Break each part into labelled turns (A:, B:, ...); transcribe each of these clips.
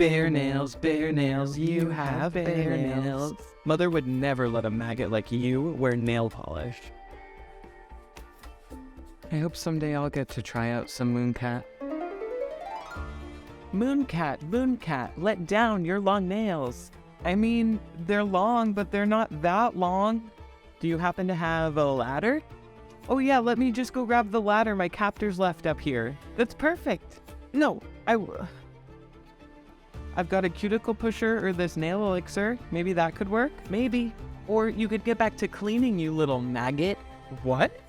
A: bare nails, you have bare nails. Mother would never let a maggot like you wear nail polish. I hope someday I'll get to try out some MOONCAT. MOONCAT, let down your long nails. I mean, they're long, but they're not that long. Do you happen to have a ladder? Oh yeah, let me just go grab the ladder my captor's left up here. That's perfect. No, I've got a cuticle pusher or this nail elixir. Maybe that could work? Maybe. Or you could get back to cleaning, you little maggot. What?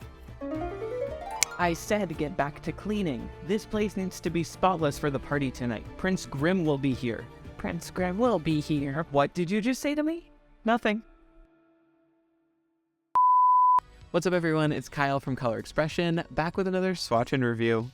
A: I said get back to cleaning. This place needs to be spotless for the party tonight. Prince Grimm will be here. Prince Grimm will be here. What did you just say to me? Nothing. What's up everyone, it's Kyle from Color Expression, back with another swatch and review.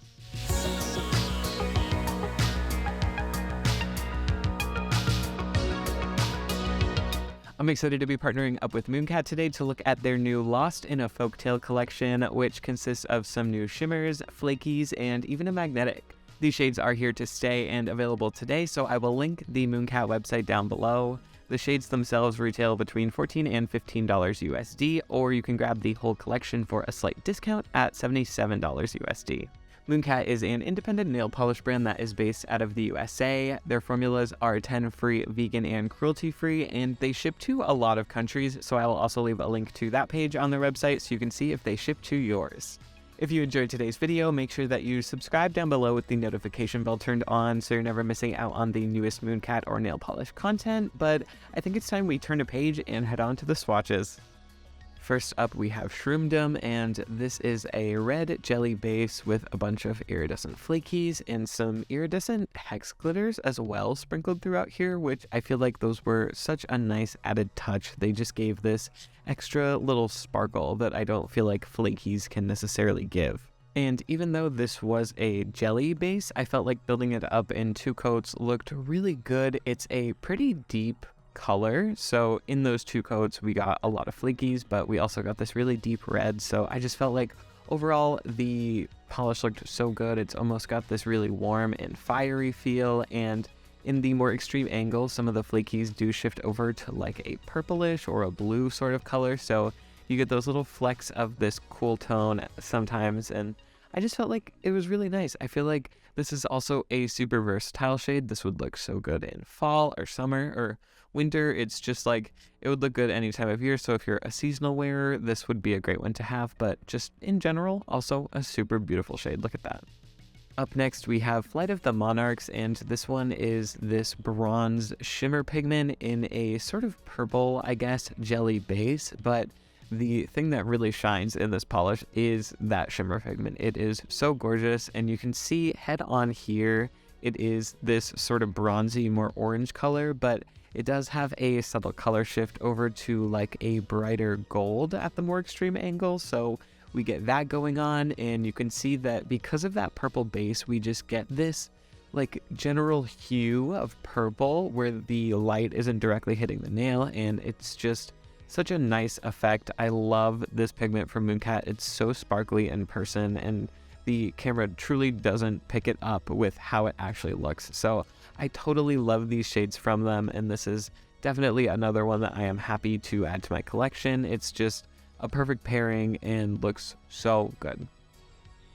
A: I'm excited to be partnering up with MOONCAT today to look at their new Lost in a Folktale collection, which consists of some new shimmers, flakies, and even a magnetic. These shades are here to stay and available today, so I will link the MOONCAT website down below. The shades themselves retail between $14 and $15 USD, or you can grab the whole collection for a slight discount at $77 USD. MOONCAT is an independent nail polish brand that is based out of the USA. Their formulas are 10-free, vegan, and cruelty-free, and they ship to a lot of countries, so I will also leave a link to that page on their website so you can see if they ship to yours. If you enjoyed today's video, make sure that you subscribe down below with the notification bell turned on so you're never missing out on the newest MOONCAT or nail polish content, but I think it's time we turn a page and head on to the swatches. First up, we have Shroomdom, and this is a red jelly base with a bunch of iridescent flakies and some iridescent hex glitters as well sprinkled throughout here, which I feel like those were such a nice added touch. They just gave this extra little sparkle that I don't feel like flakies can necessarily give. And even though this was a jelly base, I felt like building it up in two coats looked really good. It's a pretty deep color, so in those two coats we got a lot of flakies, but we also got this really deep red, so I just felt like overall the polish looked so good. It's almost got this really warm and fiery feel, and in the more extreme angles some of the flakies do shift over to like a purplish or a blue sort of color, so you get those little flecks of this cool tone sometimes, and I just felt like it was really nice. I feel like this is also a super versatile shade. This would look so good in fall or summer or winter. It's just like, it would look good any time of year. So if you're a seasonal wearer, this would be a great one to have, but just in general, also a super beautiful shade. Look at that. Up next, we have Flight of the Monarchs, and this one is this bronze shimmer pigment in a sort of purple, I guess, jelly base, but the thing that really shines in this polish is that shimmer pigment. It is so gorgeous, and you can see head on here, it is this sort of bronzy, more orange color, but it does have a subtle color shift over to like a brighter gold at the more extreme angle, so we get that going on, and you can see that because of that purple base, we just get this like general hue of purple where the light isn't directly hitting the nail, and it's just such a nice effect. I love this pigment from MOONCAT. It's so sparkly in person, and the camera truly doesn't pick it up with how it actually looks. So I totally love these shades from them, and this is definitely another one that I am happy to add to my collection. It's just a perfect pairing and looks so good.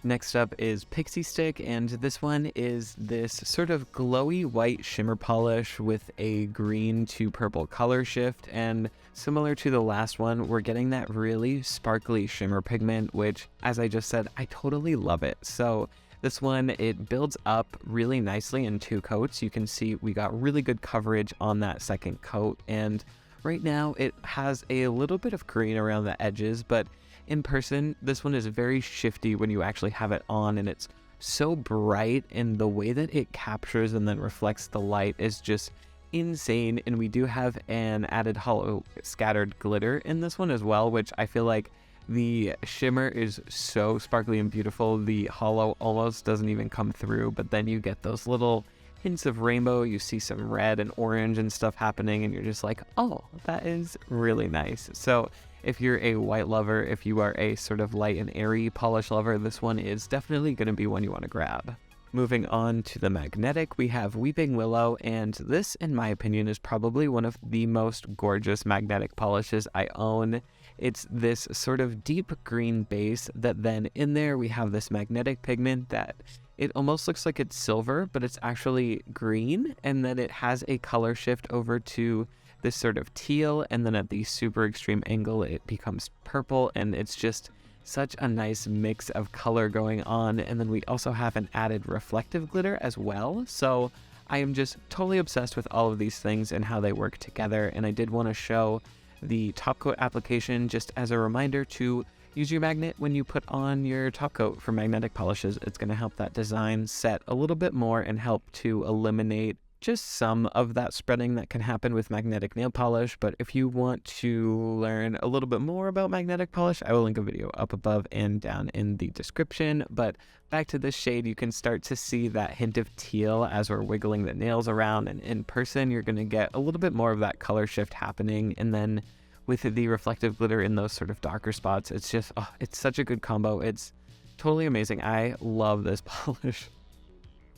A: Next up is Pixiestick, and this one is this sort of glowy white shimmer polish with a green to purple color shift, and similar to the last one, we're getting that really sparkly shimmer pigment, which, as I just said, I totally love it. So this one, it builds up really nicely in two coats. You can see we got really good coverage on that second coat, and right now it has a little bit of green around the edges, but in person, this one is very shifty when you actually have it on, and it's so bright, and the way that it captures and then reflects the light is just insane. And we do have an added hollow scattered glitter in this one as well, which I feel like the shimmer is so sparkly and beautiful. The hollow almost doesn't even come through, but then you get those little hints of rainbow. You see some red and orange and stuff happening, and you're just like, oh, that is really nice. So if you're a white lover, if you are a sort of light and airy polish lover, this one is definitely going to be one you want to grab. Moving on to the magnetic, we have Weeping Willow, and this, in my opinion, is probably one of the most gorgeous magnetic polishes I own. It's this sort of deep green base that then in there we have this magnetic pigment that it almost looks like it's silver, but it's actually green, and then it has a color shift over to this sort of teal, and then at the super extreme angle it becomes purple, and it's just such a nice mix of color going on. And then we also have an added reflective glitter as well. So I am just totally obsessed with all of these things and how they work together. And I did want to show the top coat application just as a reminder to use your magnet when you put on your top coat for magnetic polishes. It's going to help that design set a little bit more and help to eliminate just some of that spreading that can happen with magnetic nail polish. But if you want to learn a little bit more about magnetic polish, I will link a video up above and down in the description. But back to this shade, you can start to see that hint of teal as we're wiggling the nails around, and in person you're going to get a little bit more of that color shift happening. And then with the reflective glitter in those sort of darker spots, it's just, oh, it's such a good combo. It's totally amazing. I love this polish.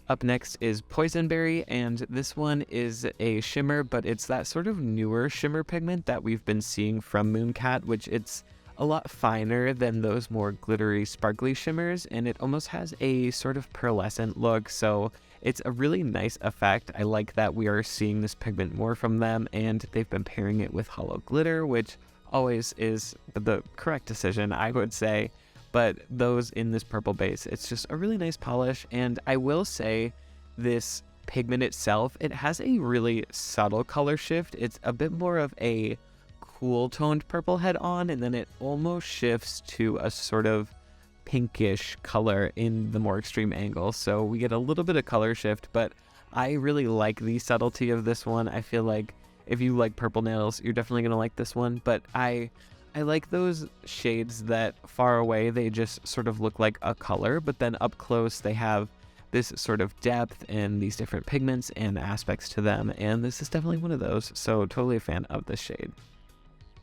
A: Up next is Poisonberry, and this one is a shimmer, but it's that sort of newer shimmer pigment that we've been seeing from MOONCAT, which it's a lot finer than those more glittery, sparkly shimmers, and it almost has a sort of pearlescent look, so it's a really nice effect. I like that we are seeing this pigment more from them, and they've been pairing it with hollow glitter, which always is the correct decision, I would say. But those in this purple base, it's just a really nice polish. And I will say this pigment itself, it has a really subtle color shift. It's a bit more of a cool toned purple head on, and then it almost shifts to a sort of pinkish color in the more extreme angle. So we get a little bit of color shift, but I really like the subtlety of this one. I feel like if you like purple nails, you're definitely going to like this one. But I like those shades that far away, they just sort of look like a color, but then up close, they have this sort of depth and these different pigments and aspects to them. And this is definitely one of those. So totally a fan of this shade.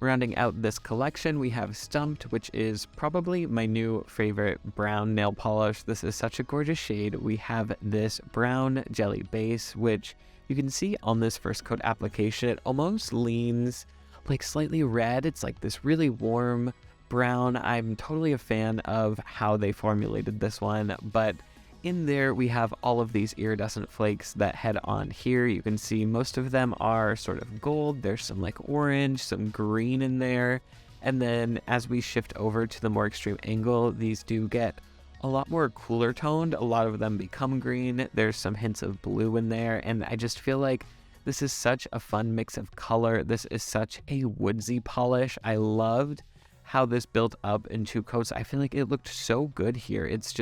A: Rounding out this collection, we have Stumped, which is probably my new favorite brown nail polish. This is such a gorgeous shade. We have this brown jelly base, which you can see on this first coat application, it almost leans like slightly red. It's like this really warm brown. I'm totally a fan of how they formulated this one, but in there we have all of these iridescent flakes that head on here. You can see most of them are sort of gold. There's some like orange, some green in there, and then as we shift over to the more extreme angle, these do get a lot more cooler toned. A lot of them become green. There's some hints of blue in there, and I just feel like this is such a fun mix of color. This is such a woodsy polish. I loved how this built up in two coats. I feel like it looked so good here. It's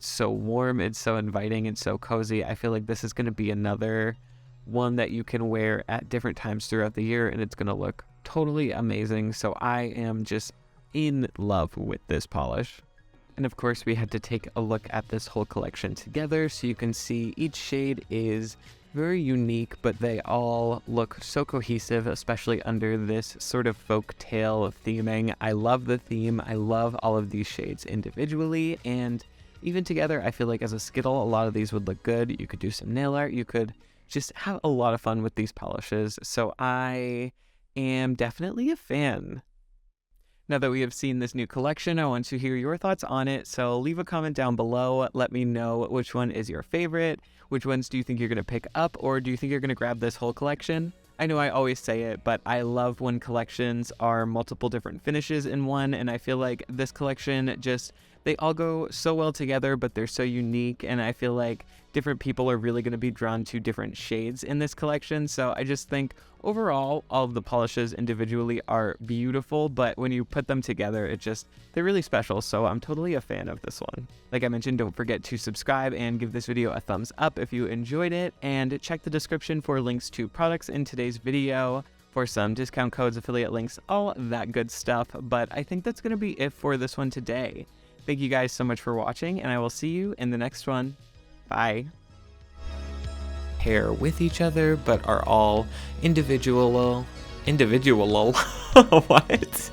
A: so warm, it's so inviting, it's so cozy. I feel like this is going to be another one that you can wear at different times throughout the year, and it's going to look totally amazing. So I am just in love with this polish. And of course, we had to take a look at this whole collection together, so you can see each shade is very unique, but they all look so cohesive, especially under this sort of folktale theming. I love the theme. I love all of these shades individually, and even together, I feel like as a Skittle, a lot of these would look good. You could do some nail art. You could just have a lot of fun with these polishes. So I am definitely a fan. Now that we have seen this new collection, I want to hear your thoughts on it, so leave a comment down below. Let me know which one is your favorite, which ones do you think you're going to pick up, or do you think you're going to grab this whole collection? I know I always say it, but I love when collections are multiple different finishes in one, and I feel like this collection just, they all go so well together, but they're so unique, and I feel like different people are really going to be drawn to different shades in this collection. So I just think overall, all of the polishes individually are beautiful, but when you put them together, they're really special. So I'm totally a fan of this one. Like I mentioned, don't forget to subscribe and give this video a thumbs up if you enjoyed it, and check the description for links to products in today's video, for some discount codes, affiliate links, all that good stuff. But I think that's going to be it for this one today. Thank you guys so much for watching, and I will see you in the next one. Bye. Pair with each other, but are all individual. What?